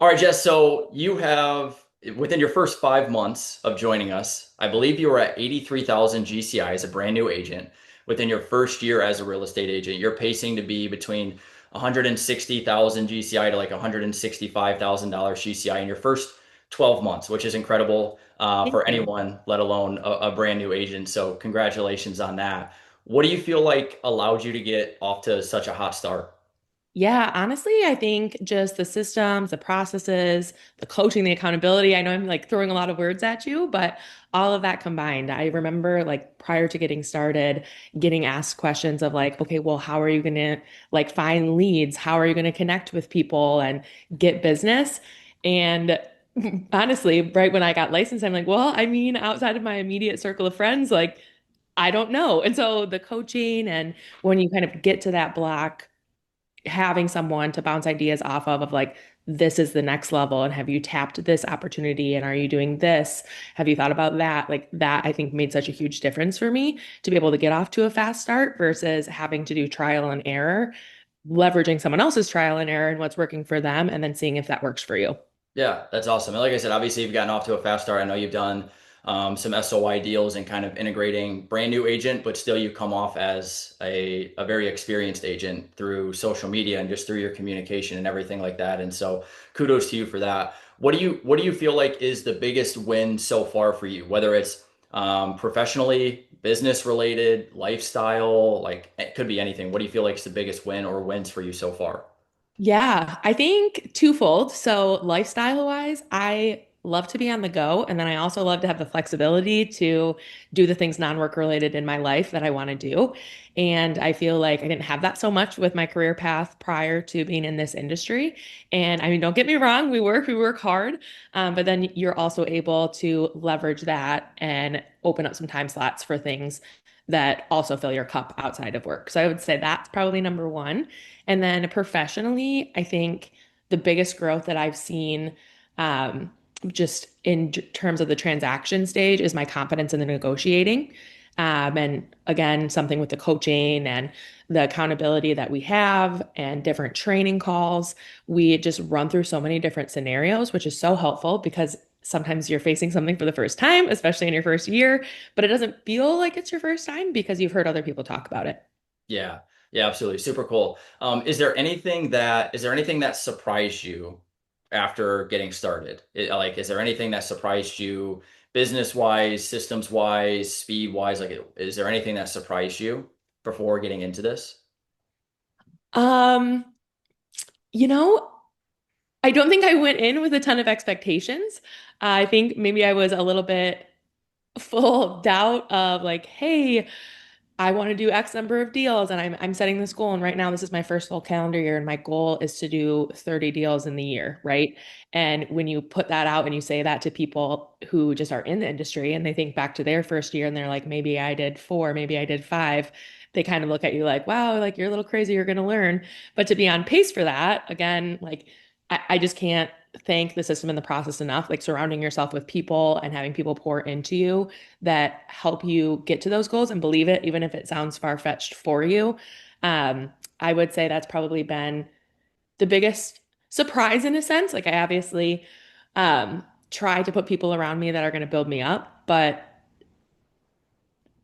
All right, Jess. So you have, within your first 5 months of joining us, I believe you were at 83,000 GCI as a brand new agent. Within your first year as a real estate agent, you're pacing to be between 160,000 GCI to like $165,000 GCI in your first 12 months, which is incredible Thank for you. anyone, let alone a brand new agent. So congratulations on that. What do you feel like allowed you to get off to such a hot start? Yeah, honestly, I think just the systems, the processes, the coaching, the accountability. I know I'm like throwing a lot of words at you, but all of that combined. I remember like prior to getting started, getting asked questions of like, okay, well, how are you going to like find leads? How are you going to connect with people and get business? And honestly, right when I got licensed, I'm like, well, I mean, outside of my immediate circle of friends, like, I don't know. And so the coaching and when you kind of get to that block, having someone to bounce ideas off of like this is the next level and have you tapped this opportunity and are you doing this, have you thought about that, like that I think made such a huge difference for me to be able to get off to a fast start versus having to do trial and error, leveraging someone else's trial and error and what's working for them and then seeing if that works for you. Yeah, that's awesome. And like I said, obviously you've gotten off to a fast start. I know you've done some SOI deals and kind of integrating brand new agent, but still you come off as a very experienced agent through social media and just through your communication and everything like that. And so kudos to you for that. What do you feel like is the biggest win so far for you? Whether it's professionally, business related, lifestyle, like it could be anything. What do you feel like is the biggest win or wins for you so far? Yeah, I think twofold. So, lifestyle wise, I love to be on the go. And then I also love to have the flexibility to do the things non-work related in my life that I want to do. And I feel like I didn't have that so much with my career path prior to being in this industry. And I mean, don't get me wrong, we work hard. But then you're also able to leverage that and open up some time slots for things that also fill your cup outside of work. So I would say that's probably number one. And then professionally, I think the biggest growth that I've seen, um, just in terms of the transaction stage, is my confidence in the negotiating. And again, something with the coaching and the accountability that we have and different training calls, we just run through so many different scenarios, which is so helpful because sometimes you're facing something for the first time, especially in your first year, but it doesn't feel like it's your first time because you've heard other people talk about it. Yeah, yeah, absolutely. Super cool. Is there anything that surprised you after getting started? Like, is there anything that surprised you business wise, systems wise, speed wise? Like, is there anything that surprised you before getting into this? Um, you know, I don't think I went in with a ton of expectations. I think maybe I was a little bit full of doubt of like, hey, I want to do X number of deals and I'm setting this goal. And right now this is my first full calendar year and my goal is to do 30 deals in the year, right? And when you put that out and you say that to people who just are in the industry and they think back to their first year and they're like, maybe I did four, maybe I did five, they kind of look at you like, wow, like you're a little crazy, you're gonna learn. But to be on pace for that, again, like I just can't thank the system and the process enough. Like surrounding yourself with people and having people pour into you that help you get to those goals and believe it, even if it sounds far-fetched for you. I would say that's probably been the biggest surprise in a sense. Like I obviously try to put people around me that are going to build me up, but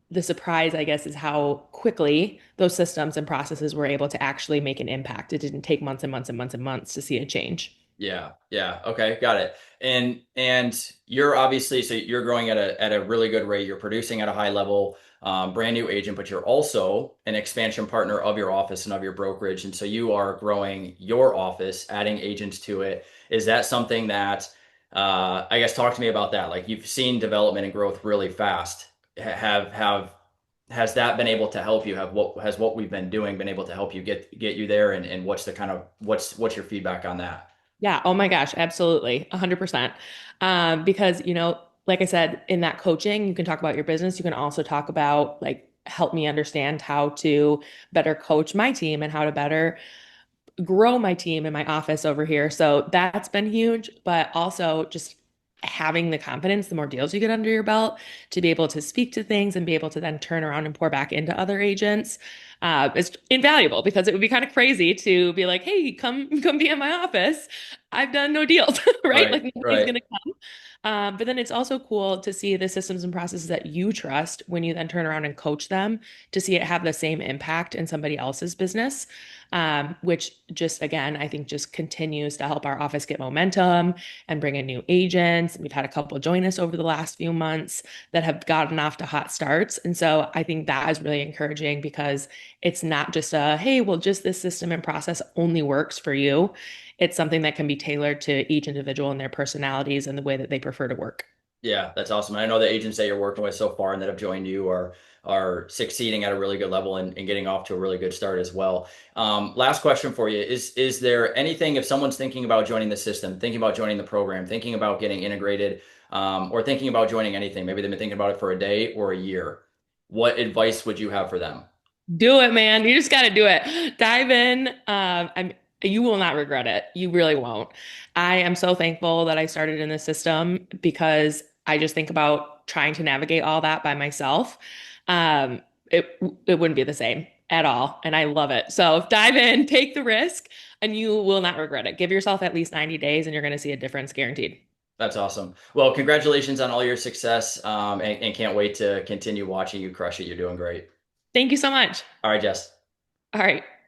the surprise, I guess, is how quickly those systems and processes were able to actually make an impact. It didn't take months and months and months and months to see a change. Yeah, yeah. Okay, got it. And you're obviously so you're growing at a really good rate. You're producing at a high level, brand new agent, but you're also an expansion partner of your office and of your brokerage. And so you are growing your office, adding agents to it. Is that something that I guess talk to me about that? Like you've seen development and growth really fast. Have has that been able to help you? What we've been doing been able to help you get you there? And what's the kind of what's your feedback on that? Yeah, oh my gosh, absolutely. 100%. Because, like I said, in that coaching, you can talk about your business. You can also talk about like help me understand how to better coach my team and how to better grow my team in my office over here. So that's been huge, but also just having the confidence, the more deals you get under your belt, to be able to speak to things and be able to then turn around and pour back into other agents. It's invaluable because it would be kind of crazy to be like, hey, come be in my office. I've done no deals, right? Right, Like nobody's right. gonna come. But then it's also cool to see the systems and processes that you trust when you then turn around and coach them to see it have the same impact in somebody else's business. Which just again, I think just continues to help our office get momentum and bring in new agents. We've had a couple join us over the last few months that have gotten off to hot starts. And so I think that is really encouraging because it's not just a, hey, well, just this system and process only works for you. It's something that can be tailored to each individual and their personalities and the way that they prefer to work. Yeah, that's awesome. I know the agents that you're working with so far and that have joined you are succeeding at a really good level and getting off to a really good start as well. Last question for you is there anything if someone's thinking about joining the system, thinking about joining the program, thinking about getting integrated, or thinking about joining anything, maybe they've been thinking about it for a day or a year, what advice would you have for them? Do it, man. You just got to do it. Dive in. You will not regret it. You really won't. I am so thankful that I started in the system because I just think about trying to navigate all that by myself. Um, it it wouldn't be the same at all, and I love it. So dive in, take the risk, and you will not regret it. Give yourself at least 90 days, and you're going to see a difference guaranteed. That's awesome. Well, congratulations on all your success, and can't wait to continue watching you crush it. You're doing great. Thank you so much. All right, Jess. All right.